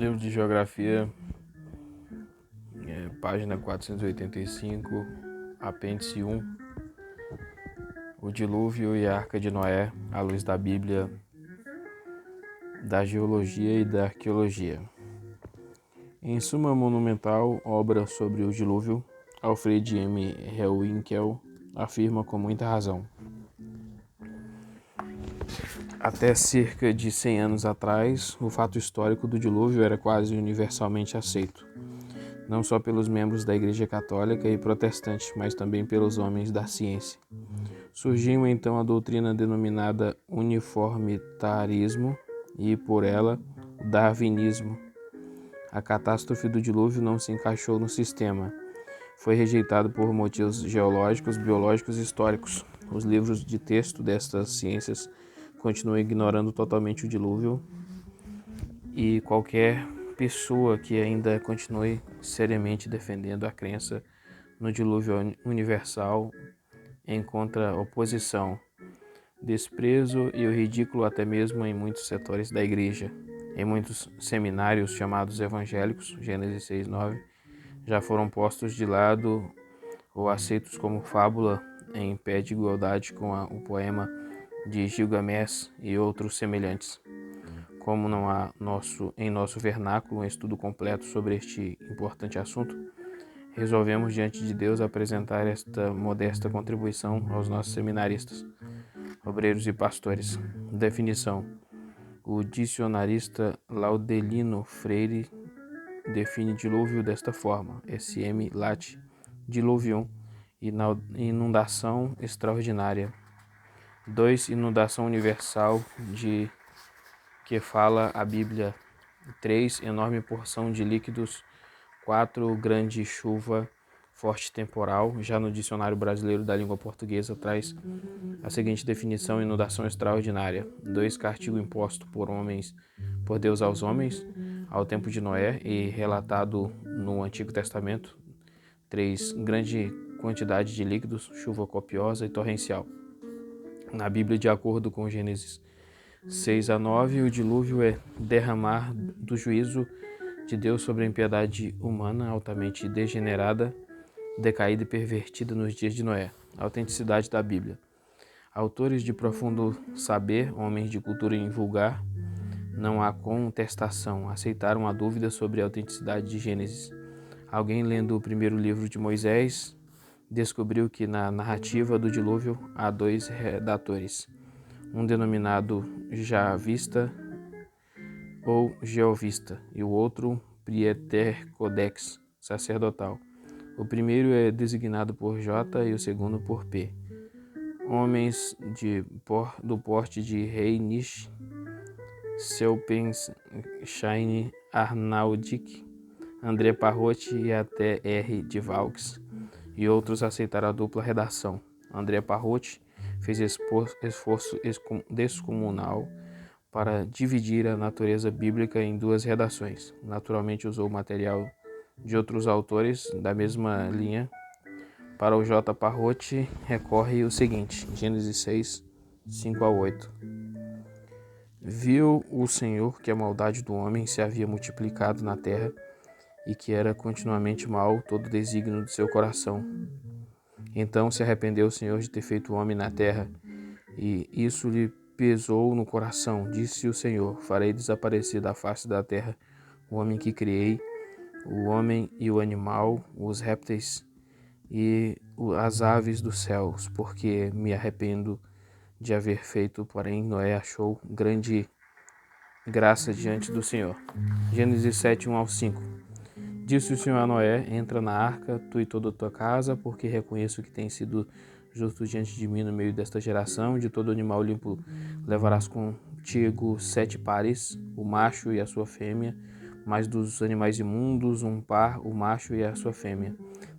Livro de Geografia, página 485, apêndice 1, o dilúvio e a Arca de Noé, à luz da Bíblia, da geologia e da arqueologia. Em suma monumental obra sobre o dilúvio, Alfred M. Hewinkel afirma com muita razão: até cerca de 100 anos atrás, o fato histórico do dilúvio era quase universalmente aceito, não só pelos membros da Igreja Católica e Protestante, mas também pelos homens da ciência. Surgiu então a doutrina denominada uniformitarismo e, por ela, o darwinismo. A catástrofe do dilúvio não se encaixou no sistema. Foi rejeitado por motivos geológicos, biológicos e históricos. Os livros de texto destas ciências continuam ignorando totalmente o dilúvio, e qualquer pessoa que ainda continue seriamente defendendo a crença no dilúvio universal encontra oposição, desprezo e o ridículo até mesmo em muitos setores da igreja. Em muitos seminários chamados evangélicos, Gênesis 6:9, já foram postos de lado ou aceitos como fábula em pé de igualdade com o poema de Gilgamesh e outros semelhantes. Como não há em nosso vernáculo um estudo completo sobre este importante assunto, resolvemos diante de Deus apresentar esta modesta contribuição aos nossos seminaristas, obreiros e pastores. Definição: o dicionarista Laudelino Freire define dilúvio desta forma: sm lat. Diluvium, inundação extraordinária. 2. Inundação universal de que fala a Bíblia. 3. Enorme porção de líquidos. 4. Grande chuva, forte temporal. Já no Dicionário Brasileiro da Língua Portuguesa traz a seguinte definição: inundação extraordinária. 2. Castigo imposto por Deus aos homens, ao tempo de Noé e relatado no Antigo Testamento. 3. Grande quantidade de líquidos, chuva copiosa e torrencial. Na Bíblia, de acordo com Gênesis 6:9, o dilúvio é derramar do juízo de Deus sobre a impiedade humana altamente degenerada, decaída e pervertida nos dias de Noé. Autenticidade da Bíblia. Autores de profundo saber, homens de cultura invulgar, não há contestação, aceitaram a dúvida sobre a autenticidade de Gênesis. Alguém lendo o primeiro livro de Moisés descobriu que na narrativa do dilúvio há dois redatores, um denominado Javista ou Geovista e o outro Prieter Codex sacerdotal. O primeiro é designado por J e o segundo por P. Homens do porte de Heinrich Selpenschein, Arnaldic, André Parrotti e até R. de Vaux e outros aceitaram a dupla redação. André Parrotti fez esforço descomunal para dividir a natureza bíblica em duas redações. Naturalmente usou material de outros autores da mesma linha. Para o J. Parrotti recorre o seguinte: Gênesis 6, 5-8. Viu o Senhor que a maldade do homem se havia multiplicado na terra e que era continuamente mau todo desígnio do seu coração. Então se arrependeu o Senhor de ter feito o homem na terra, e isso lhe pesou no coração. Disse o Senhor: farei desaparecer da face da terra o homem que criei, o homem e o animal, os répteis e as aves dos céus, porque me arrependo de haver feito. Porém Noé achou grande graça diante do Senhor. Gênesis 7, 1-5. Disse o Senhor a Noé: entra na arca, tu e toda a tua casa, porque reconheço que tens sido justo diante de mim no meio desta geração. De todo animal limpo levarás contigo 7 pares, o macho e a sua fêmea, mas dos animais imundos um par, o macho e a sua fêmea.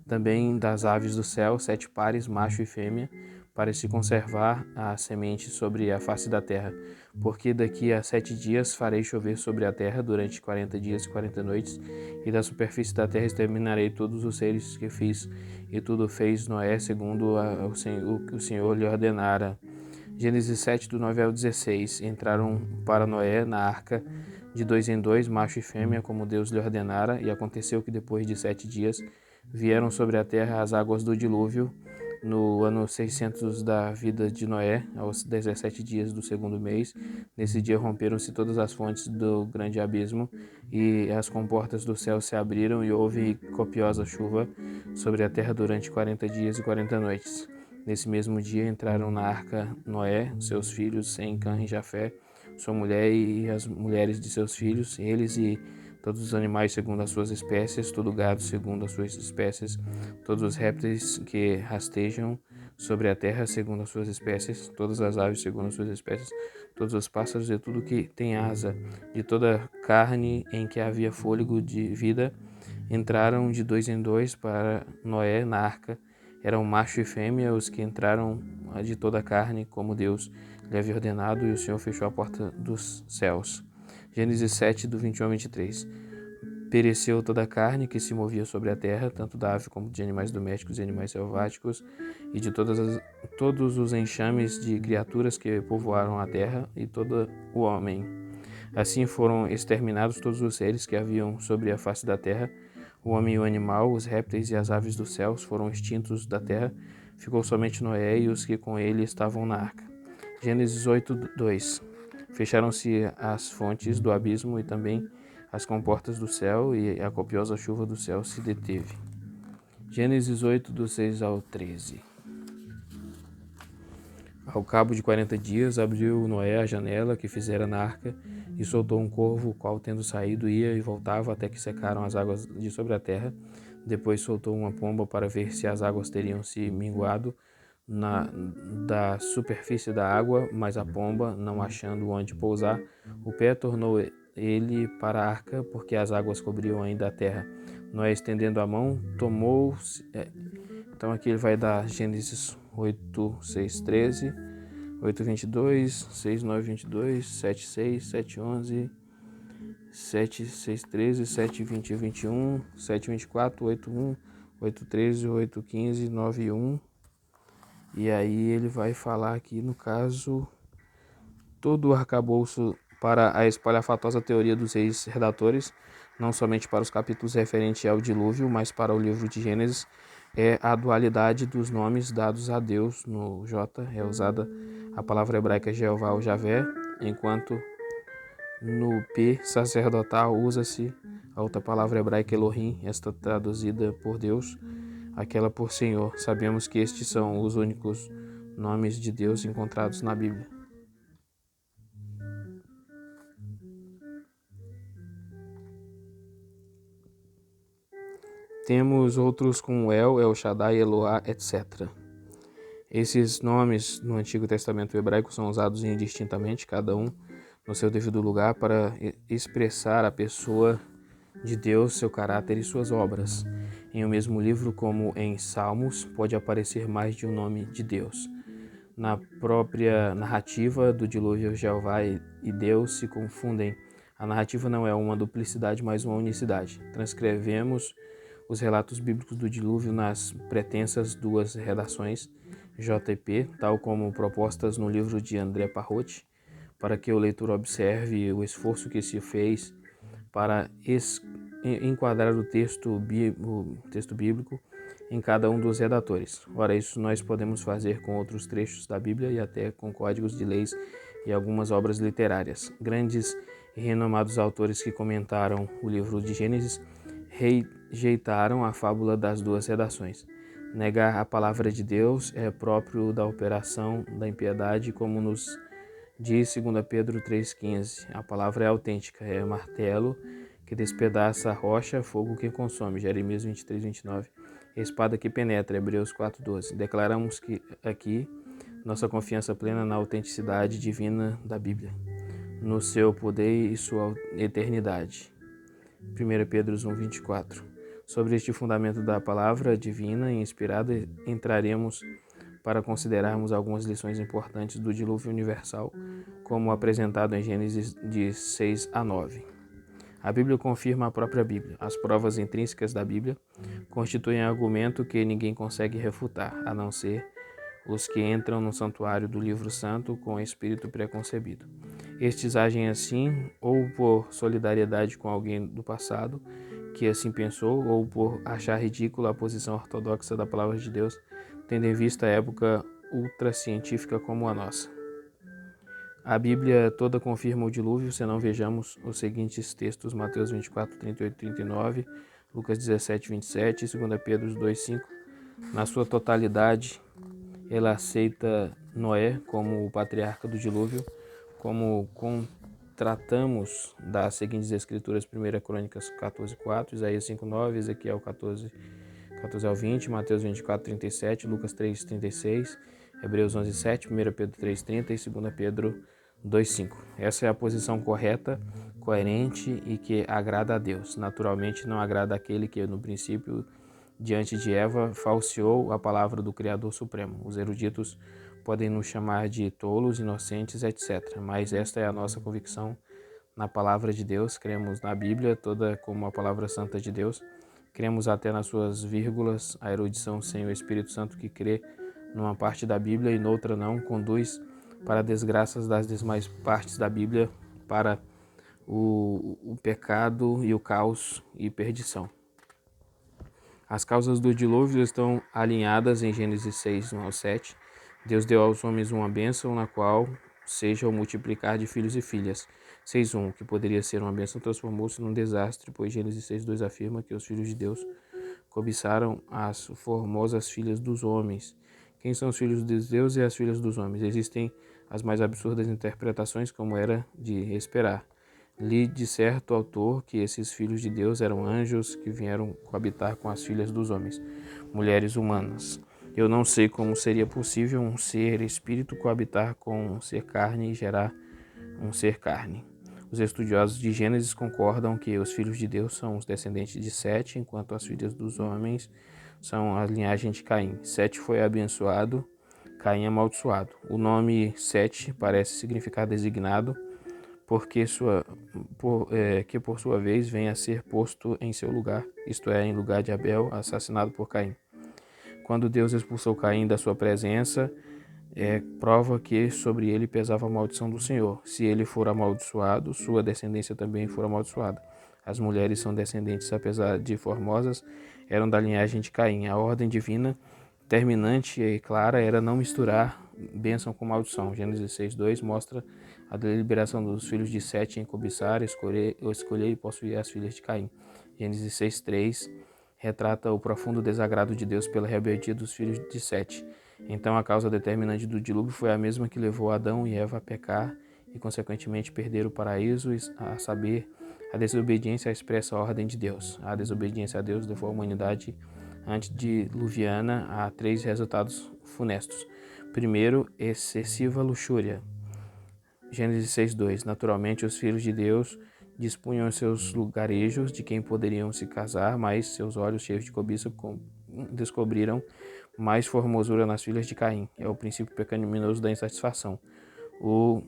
Também das aves do céu 7 pares, macho e fêmea, para se conservar a semente sobre a face da terra. Porque daqui a 7 dias farei chover sobre a terra durante 40 dias e 40 noites, e da superfície da terra exterminarei todos os seres que fiz. E tudo fez Noé segundo o que o Senhor lhe ordenara. Gênesis 7, do 9-16. Entraram para Noé na arca de 2 em 2, macho e fêmea, como Deus lhe ordenara, e aconteceu que depois de 7 dias vieram sobre a terra as águas do dilúvio, no ano 600 da vida de Noé, aos 17 dias do segundo mês. Nesse dia romperam-se todas as fontes do grande abismo, e as comportas do céu se abriram, e houve copiosa chuva sobre a terra durante 40 dias e 40 noites. Nesse mesmo dia entraram na arca Noé, seus filhos, Sem, Cã e Jafé, sua mulher e as mulheres de seus filhos, eles e todos os animais segundo as suas espécies, todo gado segundo as suas espécies, todos os répteis que rastejam sobre a terra segundo as suas espécies, todas as aves segundo as suas espécies, todos os pássaros e tudo que tem asa, de toda carne em que havia fôlego de vida, entraram de 2 em 2 para Noé na arca. Eram macho e fêmea os que entraram de toda a carne, como Deus lhe havia ordenado, e o Senhor fechou a porta dos céus. Gênesis 7, do 21 ao 23. Pereceu toda a carne que se movia sobre a terra, tanto da ave como de animais domésticos e animais selváticos, e de todos os enxames de criaturas que povoaram a terra, e todo o homem. Assim foram exterminados todos os seres que haviam sobre a face da terra. O homem e o animal, os répteis e as aves dos céus foram extintos da terra. Ficou somente Noé e os que com ele estavam na arca. Gênesis 8, 2. Fecharam-se as fontes do abismo e também as comportas do céu, e a copiosa chuva do céu se deteve. Gênesis 8, do 6 ao 13. Ao cabo de 40 dias, abriu Noé a janela que fizera na arca e soltou um corvo, o qual, tendo saído, ia e voltava até que secaram as águas de sobre a terra. Depois soltou uma pomba para ver se as águas teriam se minguado da superfície da água, mas a pomba, não achando onde pousar o pé, tornou ele para a arca, porque as águas cobriam ainda a terra. Noé, estendendo a mão, tomou... Então aqui ele vai dar Gênesis 8, 6, 13, 8, 22, 6, 9, 22, 7, 6, 7, 11, 7, 6, 13, 7, 20, 21, 7, 24, 8, 1, 8, 13, 8, 15, 9, 1. E aí ele vai falar aqui, no caso, todo o arcabouço para a espalhafatosa teoria dos reis redatores, não somente para os capítulos referentes ao dilúvio, mas para o livro de Gênesis, é a dualidade dos nomes dados a Deus. No J é usada a palavra hebraica Jeová ou Javé, enquanto no P sacerdotal usa-se a outra palavra hebraica Elohim, esta traduzida por Deus, aquela por Senhor. Sabemos que estes são os únicos nomes de Deus encontrados na Bíblia. Temos outros como El Shaddai, Eloá, etc. Esses nomes no Antigo Testamento hebraico são usados indistintamente, cada um no seu devido lugar, para expressar a pessoa de Deus, seu caráter e suas obras. Em um mesmo livro, como em Salmos, pode aparecer mais de um nome de Deus. Na própria narrativa do dilúvio, Jeová e Deus se confundem. A narrativa não é uma duplicidade, mas uma unicidade. Transcrevemos os relatos bíblicos do dilúvio nas pretensas duas redações, JP, tal como propostas no livro de André Parrotti, para que o leitor observe o esforço que se fez para enquadrar o texto bíblico em cada um dos redatores. Ora, isso nós podemos fazer com outros trechos da Bíblia e até com códigos de leis e algumas obras literárias. Grandes e renomados autores que comentaram o livro de Gênesis rejeitaram a fábula das duas redações. Negar a palavra de Deus é próprio da operação da impiedade, como nos diz 2 Pedro 3,15. A palavra é autêntica, é martelo que despedaça a rocha, fogo que consome. Jeremias 23, 29. Espada que penetra. Hebreus 4,12. Declaramos que aqui nossa confiança plena na autenticidade divina da Bíblia, no seu poder e sua eternidade. 1 Pedro 1,24. Sobre este fundamento da palavra divina e inspirada, entraremos para considerarmos algumas lições importantes do dilúvio universal, como apresentado em Gênesis de 6 a 9. A Bíblia confirma a própria Bíblia. As provas intrínsecas da Bíblia constituem argumento que ninguém consegue refutar, a não ser os que entram no santuário do livro santo com espírito preconcebido. Estes agem assim ou por solidariedade com alguém do passado que assim pensou, ou por achar ridícula a posição ortodoxa da palavra de Deus, tendo em vista a época ultracientífica como a nossa. A Bíblia toda confirma o dilúvio, se não vejamos os seguintes textos: Mateus 24, 38 e 39, Lucas 17, 27 e 2 Pedro 2, 5. Na sua totalidade, ela aceita Noé como o patriarca do dilúvio, como tratamos das seguintes escrituras: 1 Crônicas 14, 4, Isaías 5, 9, Ezequiel 14, 14 ao 20, Mateus 24, 37, Lucas 3, 36, Hebreus 11, 7, 1 Pedro 3, 30 e 2 Pedro 2, 5. Essa é a posição correta, coerente e que agrada a Deus. Naturalmente não agrada aquele que no princípio, diante de Eva, falseou a palavra do Criador Supremo. Os eruditos podem nos chamar de tolos, inocentes, etc. Mas esta é a nossa convicção na palavra de Deus. Cremos na Bíblia toda como a palavra santa de Deus. Cremos até nas suas vírgulas. A erudição sem o Espírito Santo, que crê numa parte da Bíblia e noutra não, conduz para desgraças das demais partes da Bíblia, para o pecado e o caos e perdição. As causas do dilúvio estão alinhadas em Gênesis 6, 1 ao 7. Deus deu aos homens uma bênção, na qual seja o multiplicar de filhos e filhas. 6:1, que poderia ser uma bênção, transformou-se num desastre, pois Gênesis 6:2 afirma que os filhos de Deus cobiçaram as formosas filhas dos homens. Quem são os filhos de Deus e as filhas dos homens? Existem as mais absurdas interpretações, como era de esperar. Li de certo autor que esses filhos de Deus eram anjos que vieram coabitar com as filhas dos homens, mulheres humanas. Eu não sei como seria possível um ser espírito coabitar com um ser carne e gerar um ser carne. Os estudiosos de Gênesis concordam que os filhos de Deus são os descendentes de Sete, enquanto as filhas dos homens são a linhagem de Caim. Sete foi abençoado, Caim amaldiçoado. O nome Sete parece significar designado, porque que por sua vez vem a ser posto em seu lugar, isto é, em lugar de Abel, assassinado por Caim. Quando Deus expulsou Caim da sua presença, prova que sobre ele pesava a maldição do Senhor. Se ele for amaldiçoado, sua descendência também for amaldiçoada. As mulheres são descendentes, apesar de formosas, eram da linhagem de Caim. A ordem divina, terminante e clara, era não misturar bênção com maldição. Gênesis 6:2 mostra a deliberação dos filhos de Sete em cobiçar, escolher e possuir as filhas de Caim. Gênesis 6:3 retrata o profundo desagrado de Deus pela rebeldia dos filhos de Sete. Então a causa determinante do dilúvio foi a mesma que levou Adão e Eva a pecar e consequentemente perder o paraíso, a saber, a desobediência à expressa ordem de Deus. A desobediência a Deus levou a humanidade antediluviana a 3 resultados funestos. Primeiro, excessiva luxúria. Gênesis 6:2. Naturalmente, os filhos de Deus dispunham seus lugarejos de quem poderiam se casar, mas seus olhos cheios de cobiça descobriram mais formosura nas filhas de Caim. É o princípio pecaminoso da insatisfação. O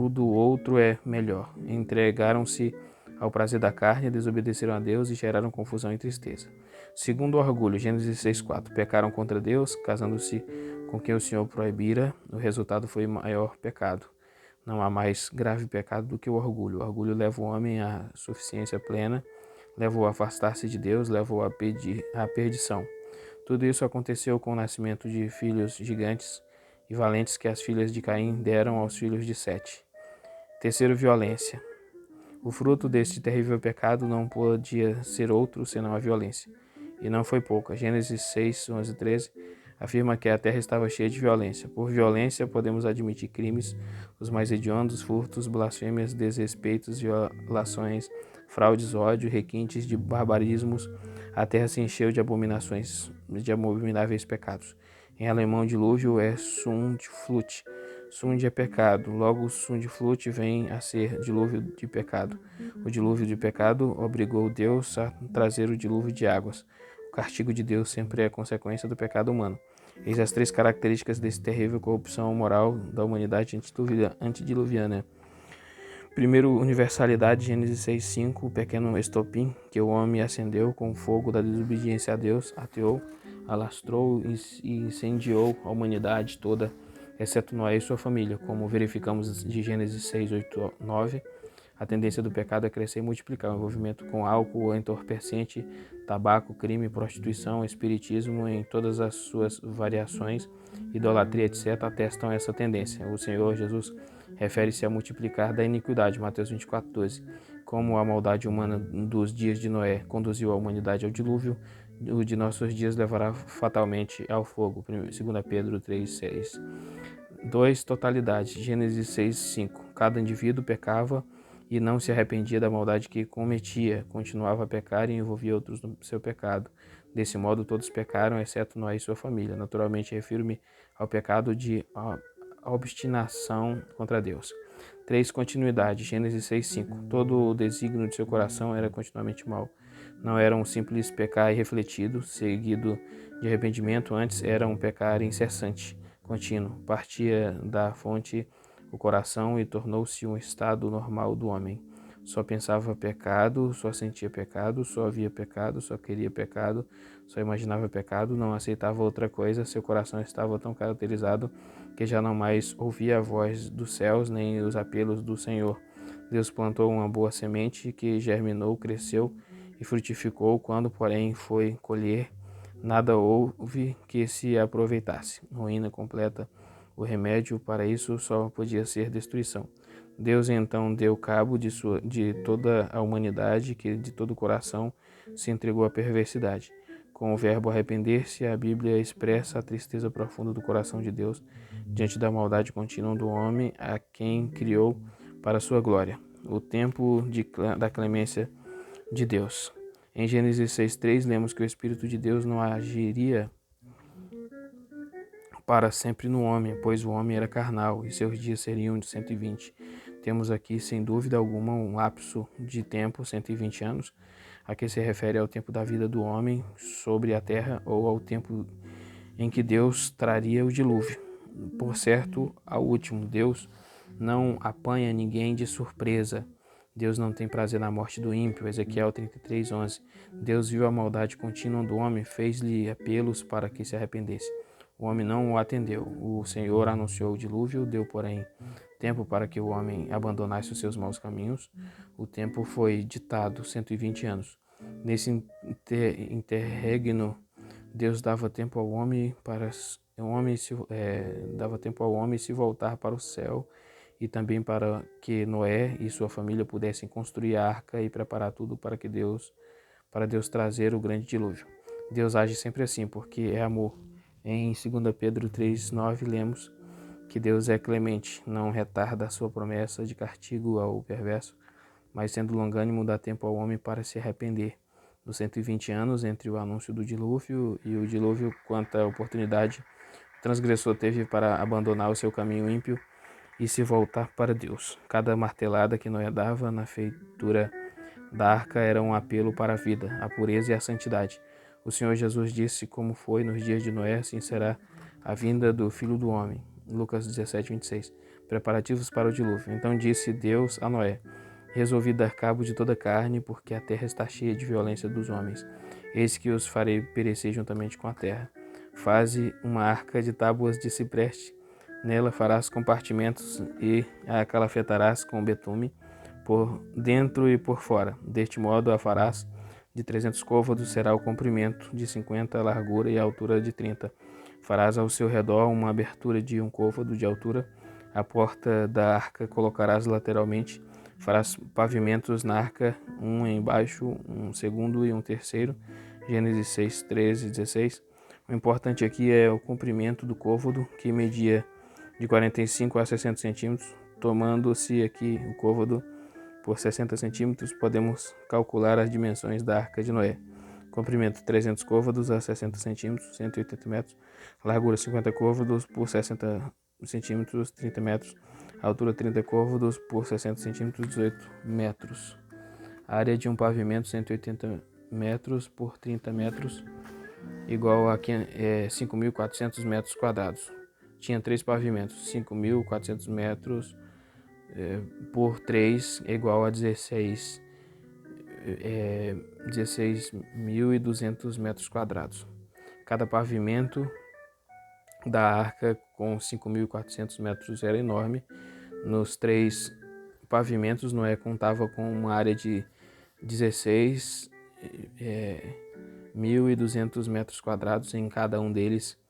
do outro é melhor. Entregaram-se ao prazer da carne, desobedeceram a Deus e geraram confusão e tristeza. Segundo o orgulho, Gênesis 6:4. Pecaram contra Deus, casando-se com quem o Senhor proibira. O resultado foi maior pecado. Não há mais grave pecado do que o orgulho. O orgulho leva o homem à suficiência plena, leva-o a afastar-se de Deus, leva-o à perdição. Tudo isso aconteceu com o nascimento de filhos gigantes e valentes que as filhas de Caim deram aos filhos de Sete. Terceiro, violência. O fruto deste terrível pecado não podia ser outro senão a violência. E não foi pouca. Gênesis 6, 11 e 13 afirma que a terra estava cheia de violência. Por violência podemos admitir crimes os mais hediondos, furtos, blasfêmias, desrespeitos, violações, fraudes, ódio, requintes de barbarismos. A terra se encheu de abominações, de abomináveis pecados. Em alemão, dilúvio é Sundflut. Sund é pecado, logo Sundflut vem a ser dilúvio de pecado. O dilúvio de pecado obrigou Deus a trazer o dilúvio de águas. O castigo de Deus sempre é consequência do pecado humano. Eis as 3 características desse terrível corrupção moral da humanidade antediluviana. Primeiro, universalidade, Gênesis 6:5, o pequeno estopim que o homem acendeu com o fogo da desobediência a Deus, ateou, alastrou e incendiou a humanidade toda exceto Noé e sua família. Como verificamos de Gênesis 6, 8, 9, a tendência do pecado é crescer e multiplicar. O envolvimento com álcool, entorpecente, tabaco, crime, prostituição, espiritismo em todas as suas variações, idolatria, etc., atestam essa tendência. O Senhor Jesus refere-se a multiplicar da iniquidade, Mateus 24, 12. Como a maldade humana dos dias de Noé conduziu a humanidade ao dilúvio, o de nossos dias levará fatalmente ao fogo, 2 Pedro 3, 6. 2. Totalidade, Gênesis 6, 5. Cada indivíduo pecava e não se arrependia da maldade que cometia, continuava a pecar e envolvia outros no seu pecado. Desse modo, todos pecaram, exceto Noé e sua família. Naturalmente, refiro-me ao pecado de obstinação contra Deus. 3. Continuidade, Gênesis 6, 5. Todo o desígnio de seu coração era continuamente mau. Não era um simples pecar irrefletido, seguido de arrependimento, antes era um pecar incessante, contínuo. Partia da fonte o coração e tornou-se um estado normal do homem. Só pensava pecado, só sentia pecado, só via pecado, só queria pecado, só imaginava pecado, não aceitava outra coisa. Seu coração estava tão caracterizado que já não mais ouvia a voz dos céus nem os apelos do Senhor. Deus plantou uma boa semente que germinou, cresceu e frutificou. Quando, porém, foi colher, nada houve que se aproveitasse. Ruína completa. O remédio para isso só podia ser destruição. Deus então deu cabo de toda a humanidade, que de todo o coração se entregou à perversidade. Com o verbo arrepender-se, a Bíblia expressa a tristeza profunda do coração de Deus diante da maldade contínua do homem, a quem criou para sua glória. O tempo da clemência de Deus. Em Gênesis 6:3 lemos que o Espírito de Deus não agiria para sempre no homem, pois o homem era carnal e seus dias seriam de 120. Temos aqui, sem dúvida alguma, um lapso de tempo, 120 anos, a que se refere ao tempo da vida do homem sobre a terra ou ao tempo em que Deus traria o dilúvio. Por certo, ao último, Deus não apanha ninguém de surpresa. Deus não tem prazer na morte do ímpio, Ezequiel 33:11. Deus viu a maldade contínua do homem, fez-lhe apelos para que se arrependesse. O homem não o atendeu. O Senhor anunciou o dilúvio, deu, porém, tempo para que o homem abandonasse os seus maus caminhos. O tempo foi ditado, 120 anos. Nesse interregno, Deus dava tempo ao homem dava tempo ao homem se voltar para o céu e também para que Noé e sua família pudessem construir a arca e preparar tudo para Deus trazer o grande dilúvio. Deus age sempre assim, porque é amor. Em 2 Pedro 3:9 lemos que Deus é clemente, não retarda a sua promessa de castigo ao perverso, mas sendo longânimo dá tempo ao homem para se arrepender. Nos 120 anos entre o anúncio do dilúvio e o dilúvio, quanta oportunidade o transgressor teve para abandonar o seu caminho ímpio e se voltar para Deus. Cada martelada que Noé dava na feitura da arca era um apelo para a vida, a pureza e a santidade. O Senhor Jesus disse: como foi nos dias de Noé, assim será a vinda do Filho do Homem. Lucas 17:26. Preparativos para o dilúvio. Então disse Deus a Noé: resolvi dar cabo de toda a carne, porque a terra está cheia de violência dos homens. Eis que os farei perecer juntamente com a terra. Faze uma arca de tábuas de cipreste. Nela farás compartimentos e a calafetarás com betume por dentro e por fora. Deste modo a farás de 300 côvados, será o comprimento de 50, a largura e a altura de 30. Farás ao seu redor uma abertura de 1 côvado de altura. A porta da arca colocarás lateralmente. Farás pavimentos na arca, um embaixo, um segundo e um terceiro. Gênesis 6, 13 e 16. O importante aqui é o comprimento do côvado, que media de 45 a 60 centímetros. Tomando-se aqui o côvado por 60 centímetros, podemos calcular as dimensões da Arca de Noé. Comprimento 300 côvados a 60 centímetros, 180 metros. Largura 50 côvados por 60 centímetros, 30 metros. Altura 30 côvados por 60 centímetros, 18 metros. Área de um pavimento 180 metros por 30 metros, igual a 5.400 metros quadrados. Tinha 3 pavimentos, 5.400 metros por 3 é igual a 16.200 metros quadrados. Cada pavimento da arca, com 5.400 metros, era enorme. Nos 3 pavimentos, Noé contava com uma área de 16.200 metros quadrados. Em cada um deles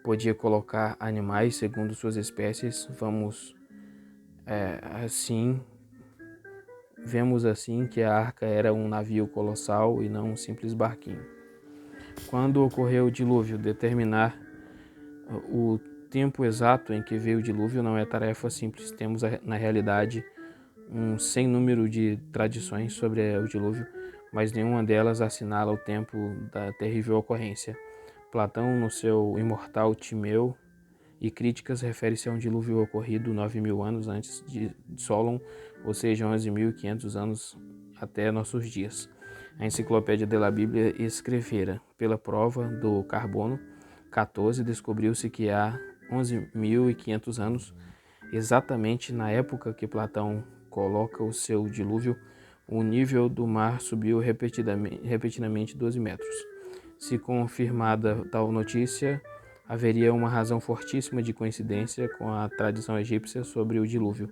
podia colocar animais segundo suas espécies. Vemos assim que a arca era um navio colossal e não um simples barquinho. Quando ocorreu o dilúvio, determinar o tempo exato em que veio o dilúvio não é tarefa simples. Temos, na realidade, um sem número de tradições sobre o dilúvio, mas nenhuma delas assinala o tempo da terrível ocorrência. Platão, no seu imortal Timeu e Críticas, refere-se a um dilúvio ocorrido 9.000 anos antes de Solon, ou seja, 11.500 anos até nossos dias. A Enciclopédia de la Bíblia escrevera: pela prova do carbono 14, descobriu-se que há 11.500 anos, exatamente na época que Platão coloca o seu dilúvio, o nível do mar subiu repetidamente 12 metros. Se confirmada tal notícia, haveria uma razão fortíssima de coincidência com a tradição egípcia sobre o dilúvio.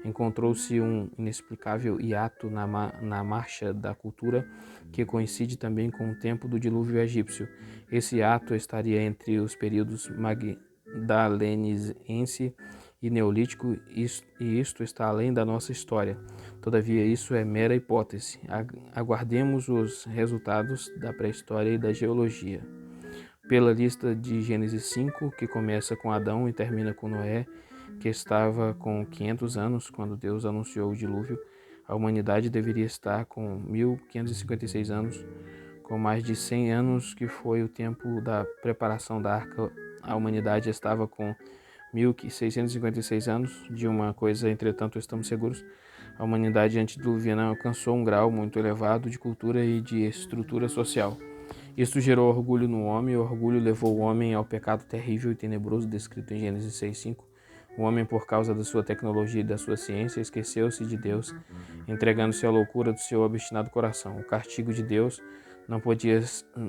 Encontrou-se um inexplicável hiato na marcha da cultura, que coincide também com o tempo do dilúvio egípcio. Esse hiato estaria entre os períodos magdaleniense e neolítico, e isto está além da nossa história. Todavia, isso é mera hipótese. Aguardemos os resultados da pré-história e da geologia. Pela lista de Gênesis 5, que começa com Adão e termina com Noé, que estava com 500 anos quando Deus anunciou o dilúvio, a humanidade deveria estar com 1.556 anos. Com mais de 100 anos, que foi o tempo da preparação da arca, a humanidade estava com 1.656 anos. De uma coisa, entretanto, estamos seguros: a humanidade antediluviana alcançou um grau muito elevado de cultura e de estrutura social. Isto gerou orgulho no homem, e o orgulho levou o homem ao pecado terrível e tenebroso descrito em Gênesis 6:5. O homem, por causa da sua tecnologia e da sua ciência, esqueceu-se de Deus, entregando-se à loucura do seu obstinado coração. O castigo de Deus não podia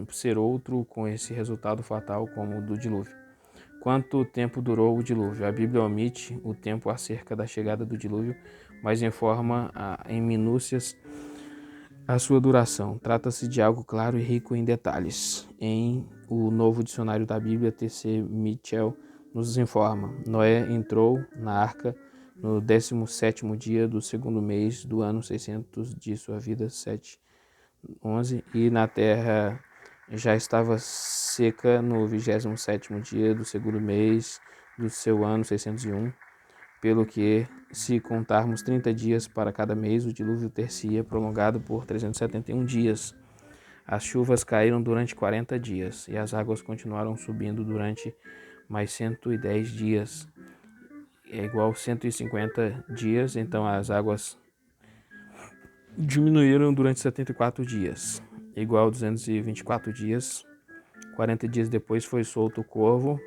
ser outro com esse resultado fatal como o do dilúvio. Quanto tempo durou o dilúvio? A Bíblia omite o tempo acerca da chegada do dilúvio, mas informa em minúcias a sua duração. Trata-se de algo claro e rico em detalhes. Em O Novo Dicionário da Bíblia, T.C. Mitchell nos informa: Noé entrou na arca no 17º dia do segundo mês do ano 600 de sua vida, 7:11, e na terra já estava seca no 27º dia do segundo mês do seu ano 601, pelo que, se contarmos 30 dias para cada mês, o dilúvio ter-se-ia prolongado por 371 dias. As chuvas caíram durante 40 dias, e as águas continuaram subindo durante mais 110 dias. É igual a 150 dias, então as águas diminuíram durante 74 dias, igual a 224 dias. 40 dias depois foi solto o corvo.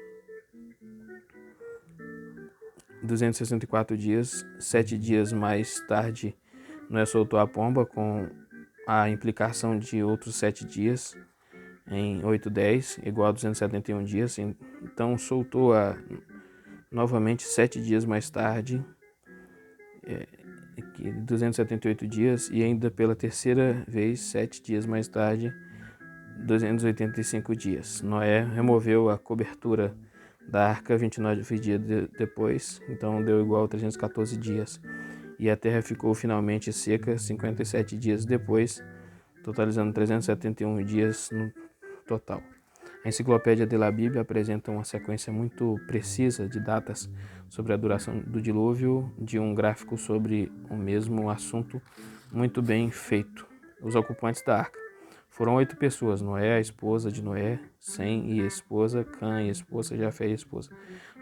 264 dias. 7 dias mais tarde, Noé soltou a pomba, com a implicação de outros 7 dias, em 8:10, igual a 271 dias. Então soltou novamente 7 dias mais tarde, 278 dias, e ainda pela terceira vez, 7 dias mais tarde, 285 dias. Noé removeu a cobertura da arca 29 dias depois, então deu igual a 314 dias. E a terra ficou finalmente seca 57 dias depois, totalizando 371 dias no total. A Enciclopédia de la Bíblia apresenta uma sequência muito precisa de datas sobre a duração do dilúvio, de um gráfico sobre o mesmo assunto muito bem feito. Os ocupantes da arca foram 8 pessoas: Noé, a esposa de Noé, Sem e esposa, Cã e esposa, Jafé e esposa.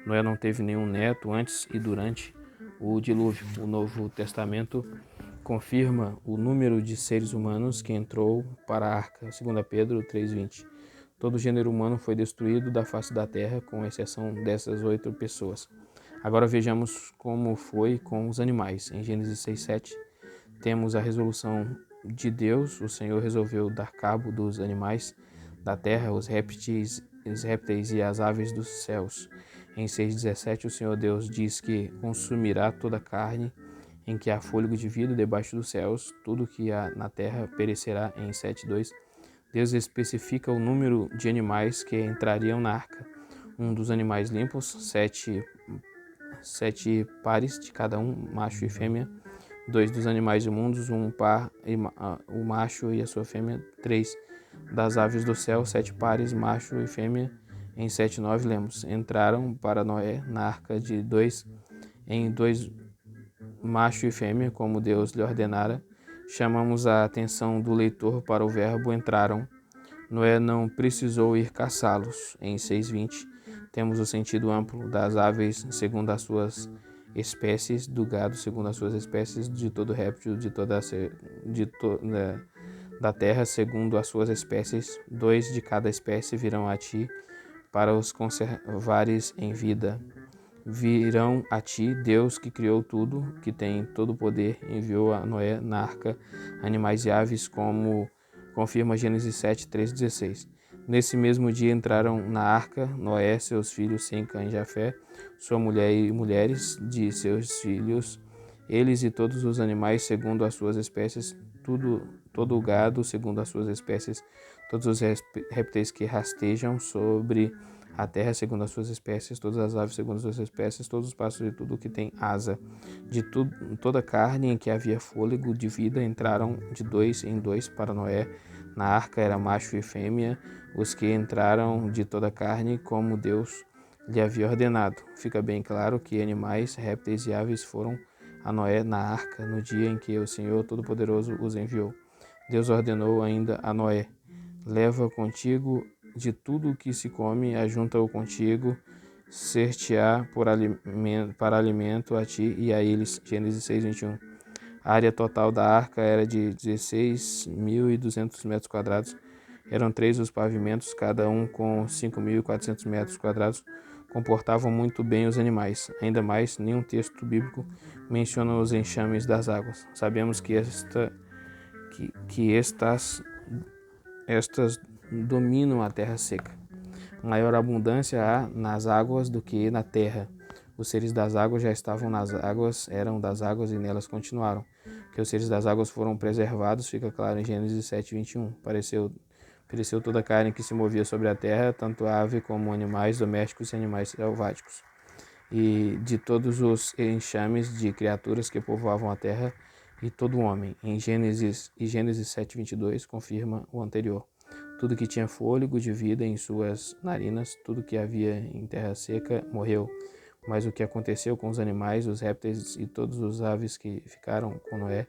Noé não teve nenhum neto antes e durante o dilúvio. O Novo Testamento confirma o número de seres humanos que entrou para a arca, 2 Pedro 3:20. Todo o gênero humano foi destruído da face da terra, com exceção dessas 8 pessoas. Agora vejamos como foi com os animais. Em Gênesis 6:7, temos a resolução de Deus. O Senhor resolveu dar cabo dos animais da terra, os répteis répteis e as aves dos céus. Em 6,17 o Senhor Deus diz que consumirá toda a carne em que há fôlego de vida debaixo dos céus, tudo que há na terra perecerá. Em 7,2 Deus especifica o número de animais que entrariam na arca. Um dos animais limpos, sete pares de cada um, macho e fêmea. 2 dos animais imundos, um par, o macho e a sua fêmea. 3 das aves do céu, 7 pares, macho e fêmea. Em 7,9 lemos: entraram para Noé na arca de 2 em 2, macho e fêmea, como Deus lhe ordenara. Chamamos a atenção do leitor para o verbo entraram. Noé não precisou ir caçá-los. Em 6,20 temos o sentido amplo das aves segundo as suas espécies, do gado segundo as suas espécies, de todo réptil da terra segundo as suas espécies. 2 de cada espécie virão a ti para os conservares em vida. Virão a ti, Deus que criou tudo, que tem todo o poder, enviou a Noé na arca animais e aves, como confirma Gênesis 7, 3,16. Nesse mesmo dia entraram na arca Noé, seus filhos Sem, Cã e Jafé, sua mulher e mulheres de seus filhos, eles e todos os animais segundo as suas espécies, todo o gado segundo as suas espécies, todos os répteis que rastejam sobre a terra segundo as suas espécies, todas as aves segundo as suas espécies, todos os pássaros e tudo que tem asa. De toda a carne em que havia fôlego de vida entraram de 2 em 2 para Noé. Na arca era macho e fêmea, os que entraram de toda a carne, como Deus lhe havia ordenado. Fica bem claro que animais, répteis e aves foram a Noé na arca no dia em que o Senhor Todo-Poderoso os enviou. Deus ordenou ainda a Noé: leva contigo de tudo o que se come, ajunta-o contigo, ser-te-á para alimento a ti e a eles. Gênesis 6:21. A área total da arca era de 16.200 metros quadrados. Eram 3 os pavimentos, cada um com 5.400 metros quadrados. Comportavam muito bem os animais. Ainda mais, nenhum texto bíblico menciona os enxames das águas. Sabemos que estas dominam a terra seca. Maior abundância há nas águas do que na terra. Os seres das águas já estavam nas águas, eram das águas e nelas continuaram. Que os seres das águas foram preservados, fica claro em Gênesis 7:21. Pereceu toda a carne que se movia sobre a terra, tanto ave como animais domésticos e animais selváticos, e de todos os enxames de criaturas que povoavam a terra, e todo homem. Em Gênesis 7:22 confirma o anterior. Tudo que tinha fôlego de vida em suas narinas, tudo que havia em terra seca, morreu. Mas o que aconteceu com os animais, os répteis e todos os aves que ficaram com Noé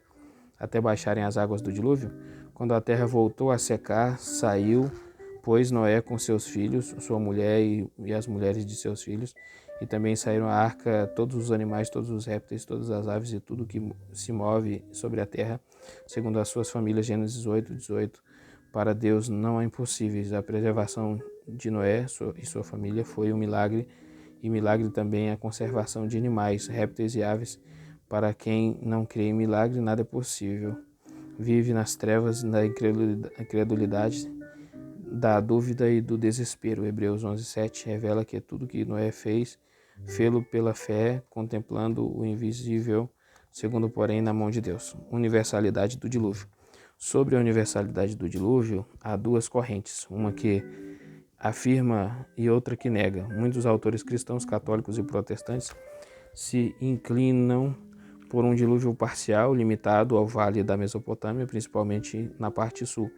até baixarem as águas do dilúvio? Quando a terra voltou a secar, saiu, pois Noé com seus filhos, sua mulher e as mulheres de seus filhos, e também saíram a arca todos os animais, todos os répteis, todas as aves e tudo que se move sobre a terra, segundo as suas famílias. Gênesis 8:18. Para Deus não há impossíveis. A preservação de Noé e sua família foi um milagre, e milagre também a conservação de animais, répteis e aves. Para quem não crê em milagre, nada é possível. Vive nas trevas da incredulidade, da dúvida e do desespero. Hebreus 11:7 revela que tudo que Noé fez, fê-lo pela fé, contemplando o invisível, segundo, porém, na mão de Deus. Universalidade do dilúvio. Sobre a universalidade do dilúvio, há duas correntes, uma que afirma e outra que nega. Muitos autores cristãos, católicos e protestantes se inclinam por um dilúvio parcial, limitado ao vale da Mesopotâmia, principalmente na parte sul.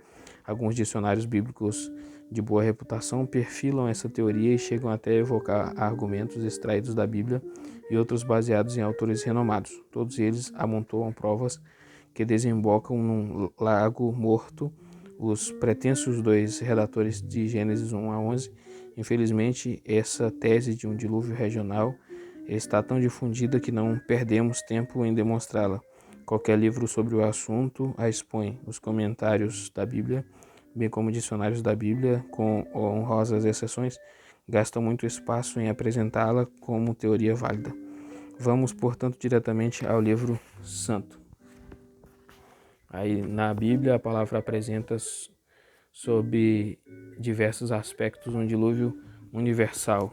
Alguns dicionários bíblicos de boa reputação perfilam essa teoria e chegam até a evocar argumentos extraídos da Bíblia e outros baseados em autores renomados. Todos eles amontoam provas que desembocam num lago morto. Os pretensos dois redatores de Gênesis 1 a 11. Infelizmente, essa tese de um dilúvio regional está tão difundida que não perdemos tempo em demonstrá-la. Qualquer livro sobre o assunto a expõe. Os comentários da Bíblia, bem como dicionários da Bíblia, com honrosas exceções, gastam muito espaço em apresentá-la como teoria válida. Vamos, portanto, diretamente ao livro santo. Aí na Bíblia a palavra apresenta sob diversos aspectos, um dilúvio universal.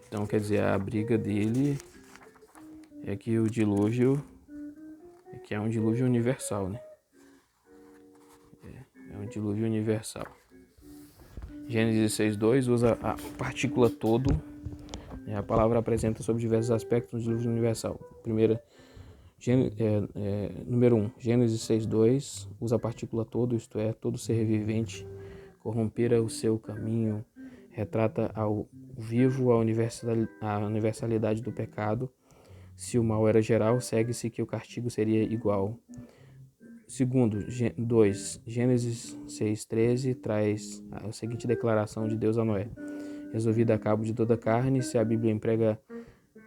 Então, quer dizer, a briga dele é que o dilúvio é um dilúvio universal, né? É um dilúvio universal. Gênesis 6:2 usa a partícula todo. A palavra apresenta sobre diversos aspectos do dilúvio universal. Número 1. Gênesis 6:2 usa a partícula todo, isto é, todo ser vivente corrompera o seu caminho, retrata ao vivo a universalidade do pecado. Se o mal era geral, segue-se que o castigo seria igual. Segundo, 2. Gênesis 6:13 traz a seguinte declaração de Deus a Noé: resolvida a cabo de toda a carne. Se a Bíblia emprega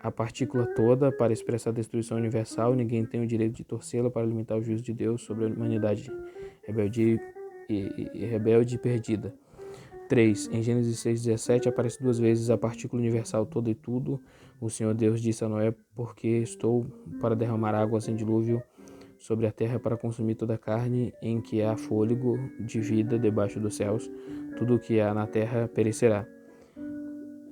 a partícula toda para expressar a destruição universal, ninguém tem o direito de torcê-la para limitar o juízo de Deus sobre a humanidade rebelde e perdida. 3. Em Gênesis 6:17 aparece 2 vezes a partícula universal toda e tudo. O Senhor Deus disse a Noé: porque estou para derramar águas em dilúvio sobre a terra para consumir toda a carne em que há fôlego de vida debaixo dos céus. Tudo o que há na terra perecerá.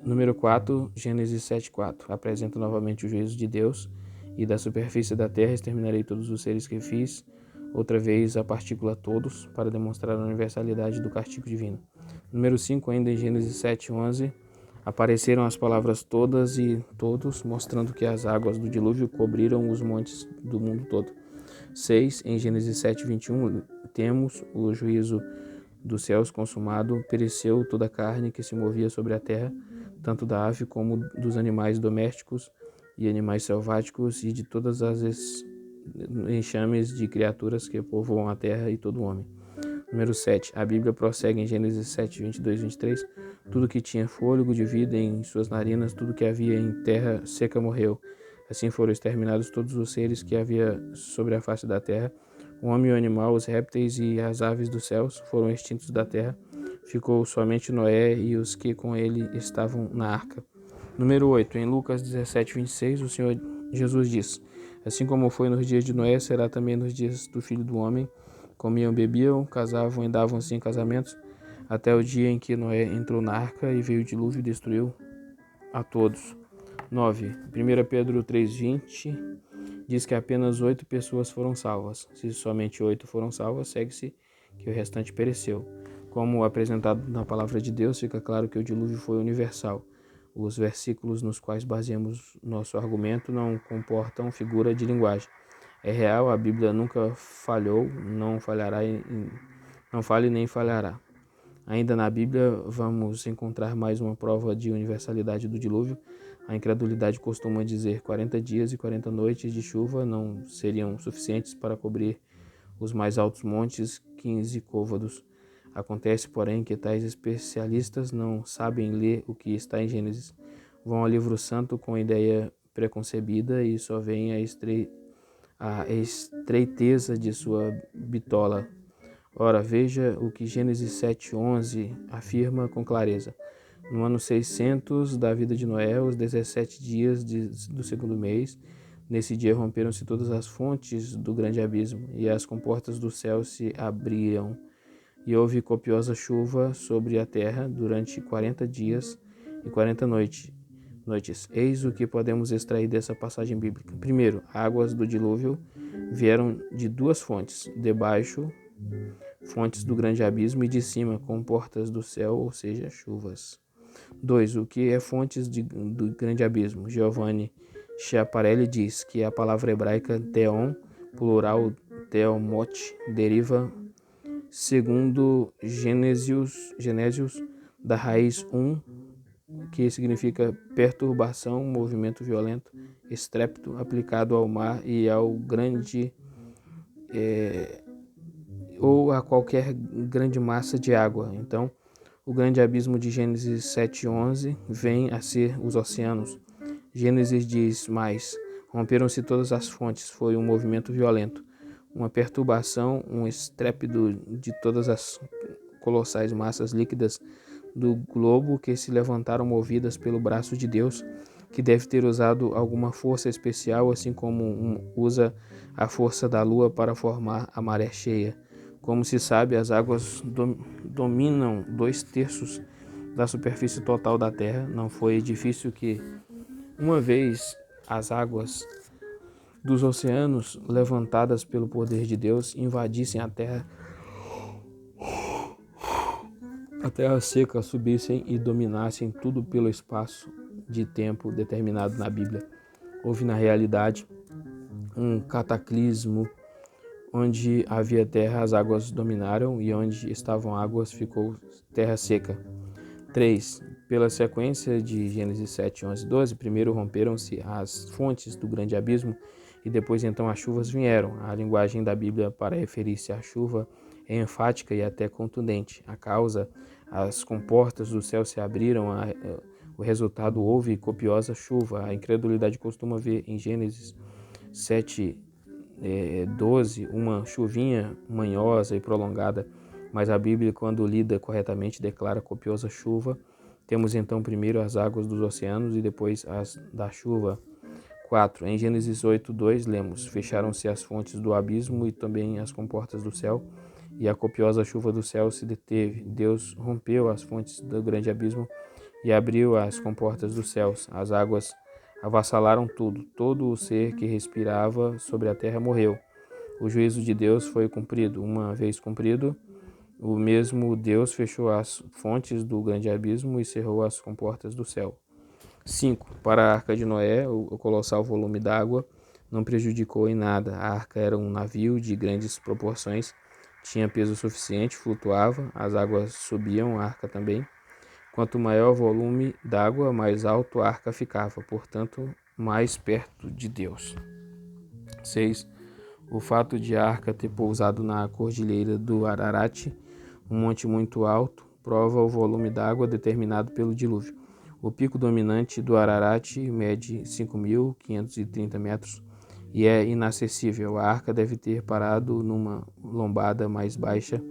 Número 4, Gênesis 7:4 apresenta novamente o juízo de Deus: e da superfície da terra exterminarei todos os seres que fiz. Outra vez a partícula todos, para demonstrar a universalidade do castigo divino. Número 5, ainda em Gênesis 7:11, apareceram as palavras todas e todos, mostrando que as águas do dilúvio cobriram os montes do mundo todo. 6. Em Gênesis 7:21, temos o juízo dos céus consumado. Pereceu toda a carne que se movia sobre a terra, tanto da ave como dos animais domésticos e animais selváticos, e de todas as enxames de criaturas que povoam a terra, e todo homem. Número 7. A Bíblia prossegue em Gênesis 7:22-23. Tudo que tinha fôlego de vida em suas narinas, tudo que havia em terra seca morreu. Assim foram exterminados todos os seres que havia sobre a face da terra. O homem e o animal, os répteis e as aves dos céus foram extintos da terra. Ficou somente Noé e os que com ele estavam na arca. Número 8. Em Lucas 17:26, o Senhor Jesus diz: assim como foi nos dias de Noé, será também nos dias do Filho do Homem. Comiam, bebiam, casavam e davam-se em casamentos, até o dia em que Noé entrou na arca e veio o dilúvio e destruiu a todos. 9. 1 Pedro 3:20 diz que apenas 8 pessoas foram salvas. Se somente 8 foram salvas, segue-se que o restante pereceu. Como apresentado na palavra de Deus, fica claro que o dilúvio foi universal. Os versículos nos quais baseamos nosso argumento não comportam figura de linguagem. É real, a Bíblia nunca falhou, não falhará, não falha e nem falhará. Ainda na Bíblia vamos encontrar mais uma prova de universalidade do dilúvio. A incredulidade costuma dizer 40 dias e 40 noites de chuva não seriam suficientes para cobrir os mais altos montes, 15 côvados. Acontece, porém, que tais especialistas não sabem ler o que está em Gênesis. Vão ao livro santo com ideia preconcebida e só veem a estreiteza de sua bitola. Ora, veja o que Gênesis 7:11 afirma com clareza. No ano 600 da vida de Noé, os 17 dias do segundo mês, nesse dia romperam-se todas as fontes do grande abismo, e as comportas do céu se abriram, e houve copiosa chuva sobre a terra durante 40 dias e 40 noites. Eis o que podemos extrair dessa passagem bíblica. Primeiro, águas do dilúvio vieram de 2 fontes, debaixo, fontes do grande abismo, e de cima, comportas do céu, ou seja, chuvas. 2. O que é fontes do grande abismo? Giovanni Schiaparelli diz que a palavra hebraica theon, plural theomote, deriva, segundo Genesius, da raiz que significa perturbação, movimento violento, estrépito, aplicado ao mar e ao grande ou a qualquer grande massa de água. Então, o grande abismo de Gênesis 7:11 vem a ser os oceanos. Gênesis diz mais: romperam-se todas as fontes, foi um movimento violento, uma perturbação, um estrépito de todas as colossais massas líquidas do globo que se levantaram movidas pelo braço de Deus, que deve ter usado alguma força especial, assim como usa a força da lua para formar a maré cheia. Como se sabe, as águas dominam 2/3 da superfície total da Terra. Não foi difícil que, uma vez as águas dos oceanos, levantadas pelo poder de Deus, invadissem a terra seca, subissem e dominassem tudo pelo espaço de tempo determinado na Bíblia. Houve, na realidade, um cataclismo. Onde havia terra, as águas dominaram, e onde estavam águas, ficou terra seca. 3. Pela sequência de Gênesis 7, 11 e 12, primeiro romperam-se as fontes do grande abismo, e depois então as chuvas vieram. A linguagem da Bíblia para referir-se à chuva é enfática e até contundente. A causa, as comportas do céu se abriram, o resultado, houve copiosa chuva. A incredulidade costuma ver em Gênesis 7, 12, uma chuvinha manhosa e prolongada, mas a Bíblia, quando lida corretamente, declara copiosa chuva. Temos então primeiro as águas dos oceanos e depois as da chuva. 4. Em Gênesis 8, 2, lemos: fecharam-se as fontes do abismo e também as comportas do céu, e a copiosa chuva do céu se deteve. Deus rompeu as fontes do grande abismo e abriu as comportas dos céus. As águas avassalaram tudo. Todo o ser que respirava sobre a terra morreu. O juízo de Deus foi cumprido. Uma vez cumprido, o mesmo Deus fechou as fontes do grande abismo e cerrou as comportas do céu. 5. Para a Arca de Noé, o colossal volume d'água não prejudicou em nada. A arca era um navio de grandes proporções, tinha peso suficiente, flutuava, as águas subiam, a arca também. Quanto maior o volume d'água, mais alto a arca ficava, portanto, mais perto de Deus. 6. O fato de a arca ter pousado na cordilheira do Ararat, um monte muito alto, prova o volume d'água determinado pelo dilúvio. O pico dominante do Ararat mede 5.530 metros e é inacessível. A arca deve ter parado numa lombada mais baixa,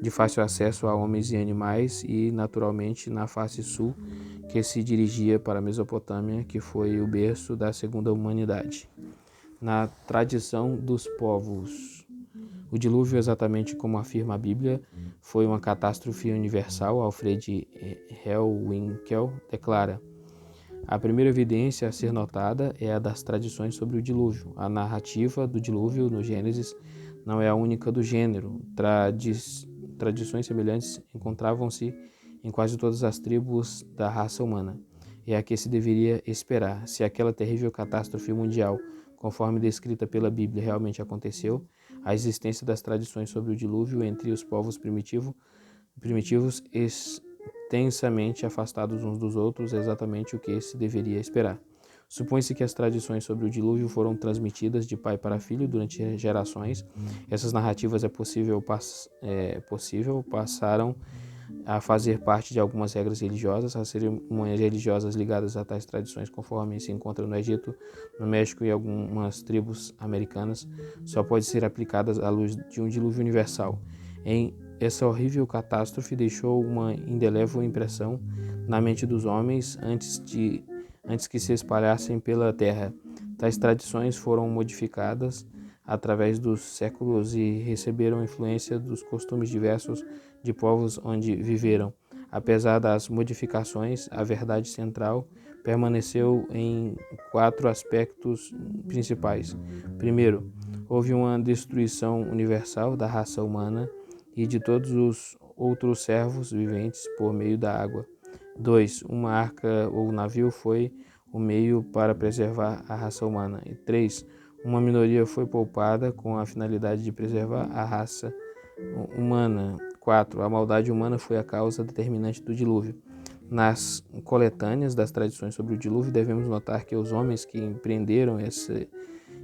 de fácil acesso a homens e animais, e naturalmente na face sul, que se dirigia para a Mesopotâmia, que foi o berço da segunda humanidade. Na tradição dos povos, o dilúvio, exatamente como afirma a Bíblia, foi uma catástrofe universal. Alfred Hellwinkel declara: a primeira evidência a ser notada é a das tradições sobre o dilúvio. A narrativa do dilúvio no Gênesis não é a única do gênero. Tradições semelhantes encontravam-se em quase todas as tribos da raça humana. É a que se deveria esperar. Se aquela terrível catástrofe mundial, conforme descrita pela Bíblia, realmente aconteceu, a existência das tradições sobre o dilúvio entre os povos primitivos extensamente afastados uns dos outros, é exatamente o que se deveria esperar. Supõe-se que as tradições sobre o dilúvio foram transmitidas de pai para filho durante gerações. Essas narrativas passaram a fazer parte de algumas regras religiosas. As cerimônias religiosas ligadas a tais tradições, conforme se encontra no Egito, no México e algumas tribos americanas, só pode ser aplicadas à luz de um dilúvio universal. Essa horrível catástrofe deixou uma indelével impressão na mente dos homens antes que se espalhassem pela terra. Tais tradições foram modificadas através dos séculos e receberam influência dos costumes diversos de povos onde viveram. Apesar das modificações, a verdade central permaneceu em 4 aspectos principais. Primeiro, houve uma destruição universal da raça humana e de todos os outros servos viventes por meio da água. 2. Uma arca ou navio foi o meio para preservar a raça humana. E 3. Uma minoria foi poupada com a finalidade de preservar a raça humana. 4. A maldade humana foi a causa determinante do dilúvio. Nas coletâneas das tradições sobre o dilúvio, devemos notar que os homens que empreenderam essa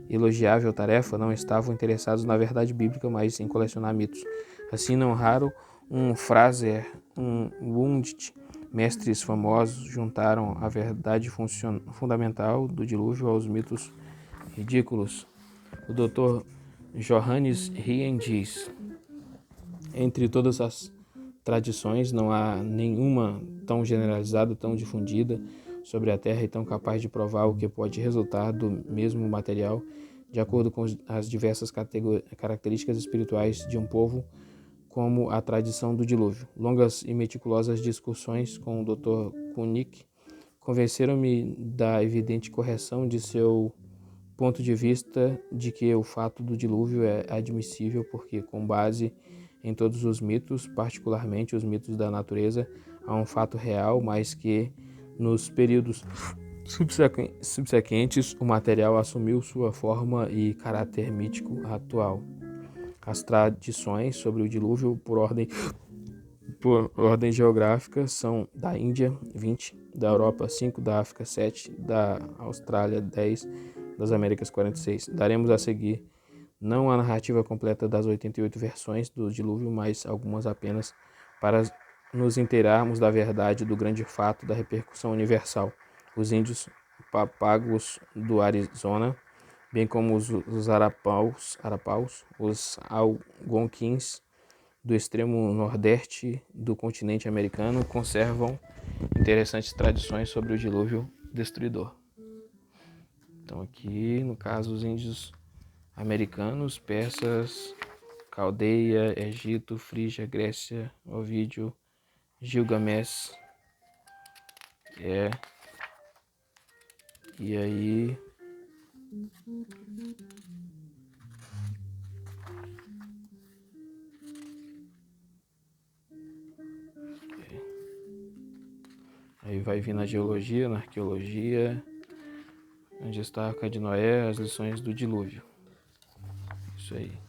elogiável tarefa não estavam interessados na verdade bíblica, mas em colecionar mitos. Assim, não raro, um Fraser, um Wundt, mestres famosos, juntaram a verdade fundamental do dilúvio aos mitos ridículos. O Dr. Johannes Rien diz: entre todas as tradições, não há nenhuma tão generalizada, tão difundida sobre a Terra e tão capaz de provar o que pode resultar do mesmo material de acordo com as diversas características espirituais de um povo, como a tradição do dilúvio. Longas e meticulosas discussões com o Dr. Kunik convenceram-me da evidente correção de seu ponto de vista de que o fato do dilúvio é admissível porque, com base em todos os mitos, particularmente os mitos da natureza, há um fato real, mas que nos períodos subsequentes o material assumiu sua forma e caráter mítico atual. As tradições sobre o dilúvio por ordem geográfica são da Índia 20, da Europa 5, da África 7, da Austrália 10, das Américas 46. Daremos a seguir não a narrativa completa das 88 versões do dilúvio, mas algumas apenas para nos inteirarmos da verdade do grande fato da repercussão universal. Os índios papagos do Arizona, bem como os arapaus, os algonquins do extremo nordeste do continente americano, conservam interessantes tradições sobre o dilúvio destruidor. Então aqui, no caso, os índios americanos, persas, Caldeia, Egito, Frígia, Grécia, Ovídio, Gilgamesh. E aí vai vir na geologia, na arqueologia, onde está a Arca de Noé, as lições do dilúvio. Isso aí.